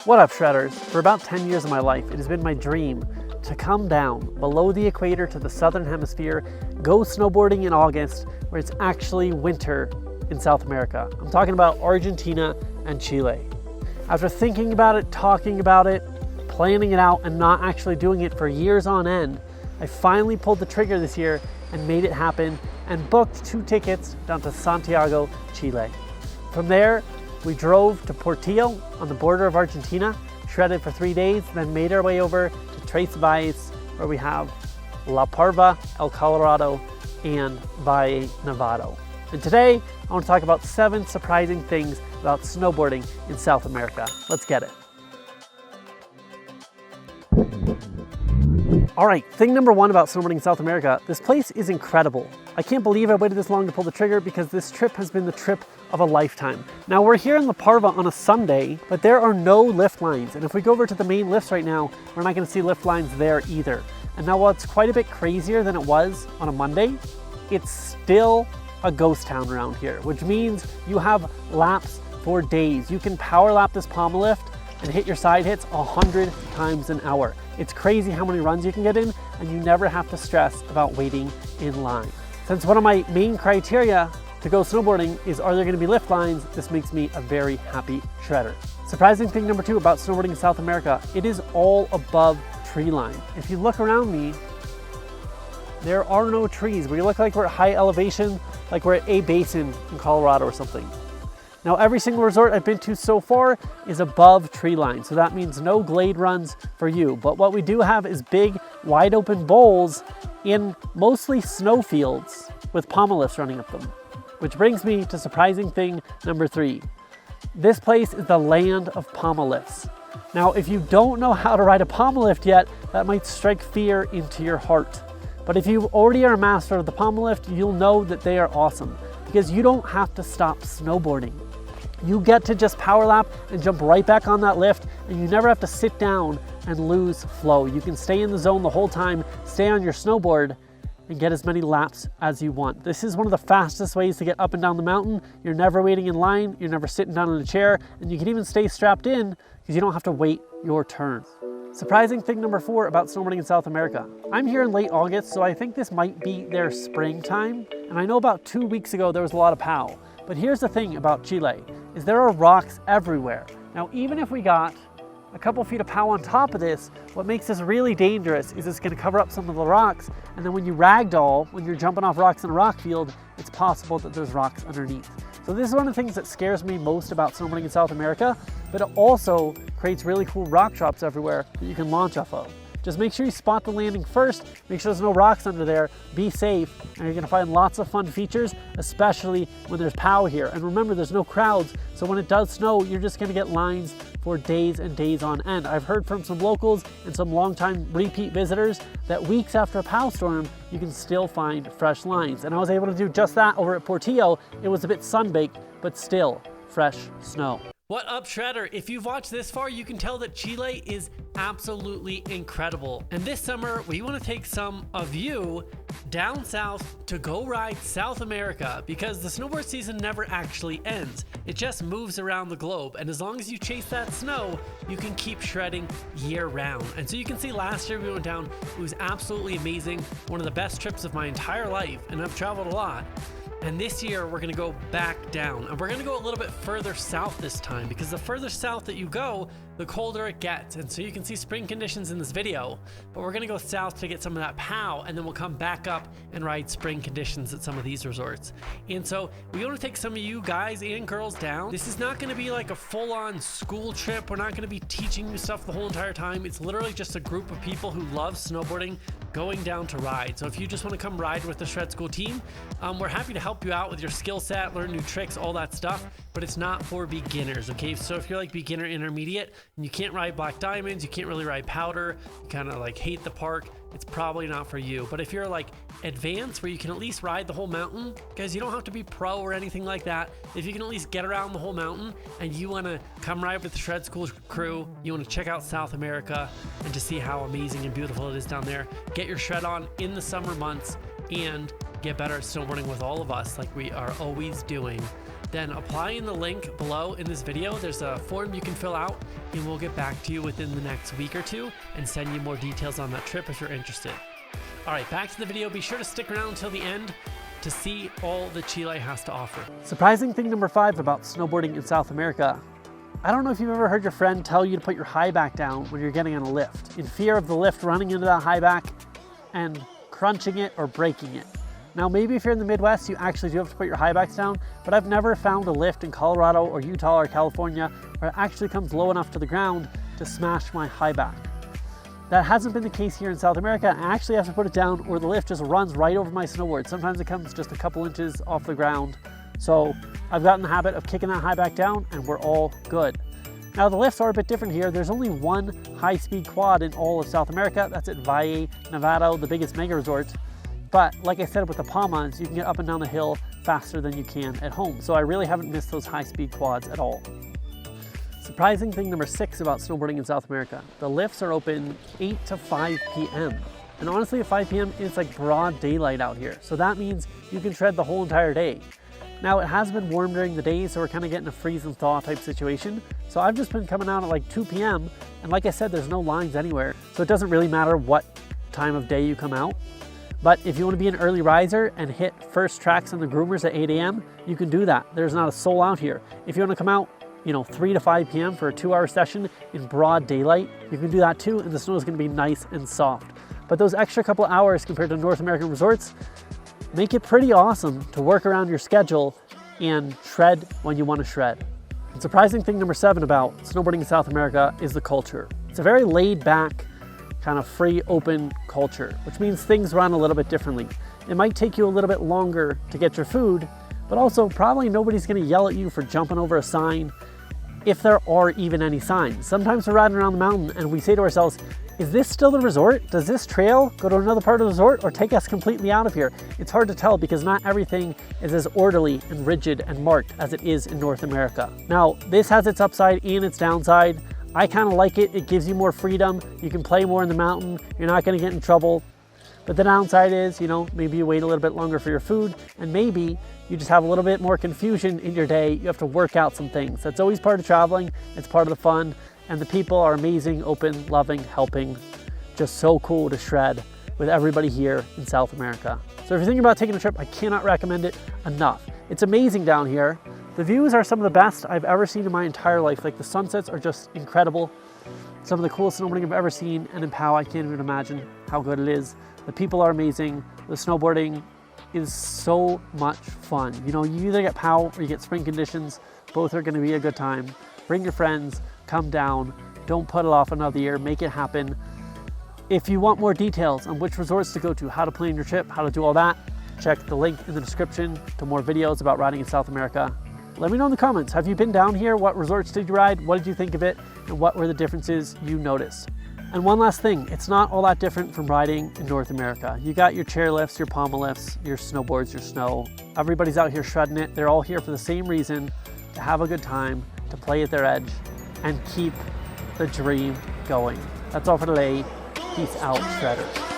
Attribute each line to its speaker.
Speaker 1: What up, Shredders? For about 10 years of my life, it has been my dream to come down below the equator to the southern hemisphere, go snowboarding in August, where it's actually winter in South America. I'm talking about Argentina and Chile. After thinking about it, talking about it, planning it out, and not actually doing it for years on end, I finally pulled the trigger this year and made it happen and booked 2 tickets down to Santiago, Chile. From there, we drove to Portillo on the border of Argentina, shredded for 3 days, then made our way over to Tres Valles, where we have La Parva, El Colorado, and Valle, Nevado. And today, I want to talk about 7 surprising things about snowboarding in South America. Let's get it. All right, thing number 1 about snowboarding in South America, this place is incredible. I can't believe I waited this long to pull the trigger because this trip has been the trip of a lifetime. Now we're here in La Parva on a Sunday, but there are no lift lines. And if we go over to the main lifts right now, we're not gonna see lift lines there either. And now while it's quite a bit crazier than it was on a Monday, it's still a ghost town around here, which means you have laps for days. You can power lap this pommel lift and hit your side hits 100 times an hour. It's crazy how many runs you can get in, and you never have to stress about waiting in line. Since one of my main criteria to go snowboarding is, are there gonna be lift lines, this makes me a very happy shredder. Surprising thing number 2 about snowboarding in South America, it is all above tree line. If you look around me, there are no trees. We look like we're at high elevation, like we're at a basin in Colorado or something. Now, every single resort I've been to so far is above tree line, so that means no glade runs for you. But what we do have is big, wide open bowls in mostly snow fields with pommel lifts running up them. Which brings me to surprising thing number 3. This place is the land of pommel lifts. Now, if you don't know how to ride a pommel lift yet, that might strike fear into your heart. But if you already are a master of the pommel lift, you'll know that they are awesome because you don't have to stop snowboarding. You get to just power lap and jump right back on that lift, and you never have to sit down and lose flow. You can stay in the zone the whole time, stay on your snowboard, and get as many laps as you want. This is one of the fastest ways to get up and down the mountain. You're never waiting in line, you're never sitting down in a chair, and you can even stay strapped in because you don't have to wait your turn. Surprising thing number 4 about snowboarding in South America. I'm here in late August, so I think this might be their springtime. And I know about 2 weeks ago there was a lot of POW. But here's the thing about Chile, is there are rocks everywhere. Now, even if we got a couple feet of POW on top of this, what makes this really dangerous is it's gonna cover up some of the rocks, and then when you ragdoll, when you're jumping off rocks in a rock field, it's possible that there's rocks underneath. So this is one of the things that scares me most about snowboarding in South America, but it also creates really cool rock drops everywhere that you can launch off of. Just make sure you spot the landing first, make sure there's no rocks under there, be safe, and you're gonna find lots of fun features, especially when there's POW here. And remember, there's no crowds, so when it does snow, you're just gonna get lines for days and days on end. I've heard from some locals and some longtime repeat visitors that weeks after a POW storm, you can still find fresh lines. And I was able to do just that over at Portillo. It was a bit sun-baked, but still fresh snow. What up, Shredder? If you've watched this far, you can tell that Chile is absolutely incredible. And this summer, we want to take some of you down south to go ride South America, because the snowboard season never actually ends. It just moves around the globe. And as long as you chase that snow, you can keep shredding year round. And so you can see last year we went down, it was absolutely amazing. One of the best trips of my entire life, and I've traveled a lot. And this year we're gonna go back down, and we're gonna go a little bit further south this time, because the further south that you go, the colder it gets. And so you can see spring conditions in this video, but we're gonna go south to get some of that POW, and then we'll come back up and ride spring conditions at some of these resorts. And so we want to take some of you guys and girls down. This is not gonna be like a full-on school trip. We're not gonna be teaching you stuff the whole entire time. It's literally just a group of people who love snowboarding going down to ride. So if you just want to come ride with the Shred School team, we're happy to help you out with your skill set, learn new tricks, all that stuff, but it's not for beginners, okay? So if you're like beginner intermediate and you can't ride black diamonds, you can't really ride powder, you kind of like hate the park, it's probably not for you. But if you're like advanced, where you can at least ride the whole mountain, guys, you don't have to be pro or anything like that. If you can at least get around the whole mountain and you want to come ride with the Shred School crew, you want to check out South America and to see how amazing and beautiful it is down there, get your shred on in the summer months and get better at snowboarding with all of us like we are always doing. then apply in the link below in this video. There's a form you can fill out, and we'll get back to you within the next week or two and send you more details on that trip if you're interested. All right, back to the video. Be sure to stick around until the end to see all that Chile has to offer. Surprising thing number 5 about snowboarding in South America. I don't know if you've ever heard your friend tell you to put your high back down when you're getting on a lift, in fear of the lift running into that high back and crunching it or breaking it. Now, maybe if you're in the Midwest, you actually do have to put your high backs down, but I've never found a lift in Colorado or Utah or California where it actually comes low enough to the ground to smash my high back. That hasn't been the case here in South America. I actually have to put it down or the lift just runs right over my snowboard. Sometimes it comes just a couple inches off the ground. So I've gotten the habit of kicking that high back down and we're all good. Now the lifts are a bit different here. There's only one high-speed quad in all of South America. That's at Valle, Nevado, the biggest mega resort. But like I said with the Palmas, you can get up and down the hill faster than you can at home. So I really haven't missed those high-speed quads at all. Surprising thing number 6 about snowboarding in South America. The lifts are open 8 to 5 p.m. And honestly, at 5 p.m. it's like broad daylight out here. So that means you can shred the whole entire day. Now it has been warm during the day, so we're kind of getting a freeze and thaw type situation. So I've just been coming out at like 2 p.m. And like I said, there's no lines anywhere. So it doesn't really matter what time of day you come out. But if you want to be an early riser and hit first tracks on the groomers at 8 a.m., you can do that. There's not a soul out here. If you want to come out, 3 to 5 p.m. for a 2-hour session in broad daylight, you can do that too, and the snow is going to be nice and soft. But those extra couple hours compared to North American resorts make it pretty awesome to work around your schedule and shred when you want to shred. And surprising thing number 7 about snowboarding in South America is the culture. It's a very laid back, kind of free, open culture, which means things run a little bit differently. It might take you a little bit longer to get your food, but also probably nobody's going to yell at you for jumping over a sign, if there are even any signs. Sometimes we're riding around the mountain and we say to ourselves, is this still the resort? Does this trail go to another part of the resort or take us completely out of here? It's hard to tell because not everything is as orderly and rigid and marked as it is in North America. Now, this has its upside and its downside. I kind of like it. It gives you more freedom. You can play more in the mountain. You're not going to get in trouble. But the downside is, maybe you wait a little bit longer for your food, and maybe you just have a little bit more confusion in your day. You have to work out some things. That's always part of traveling. It's part of the fun. And the people are amazing, open, loving, helping. Just so cool to shred with everybody here in South America. So if you're thinking about taking a trip, I cannot recommend it enough. It's amazing down here. The views are some of the best I've ever seen in my entire life. Like the sunsets are just incredible. Some of the coolest snowboarding I've ever seen, and in POW, I can't even imagine how good it is. The people are amazing. The snowboarding is so much fun. You either get POW or you get spring conditions. Both are gonna be a good time. Bring your friends, come down. Don't put it off another year, make it happen. If you want more details on which resorts to go to, how to plan your trip, how to do all that, check the link in the description to more videos about riding in South America. Let me know in the comments, have you been down here? What resorts did you ride? What did you think of it? And what were the differences you noticed? And one last thing, it's not all that different from riding in North America. You got your chairlifts, your pommel lifts, your snowboards, your snow. Everybody's out here shredding it. They're all here for the same reason, to have a good time, to play at their edge, and keep the dream going. That's all for today. Peace out, shredders.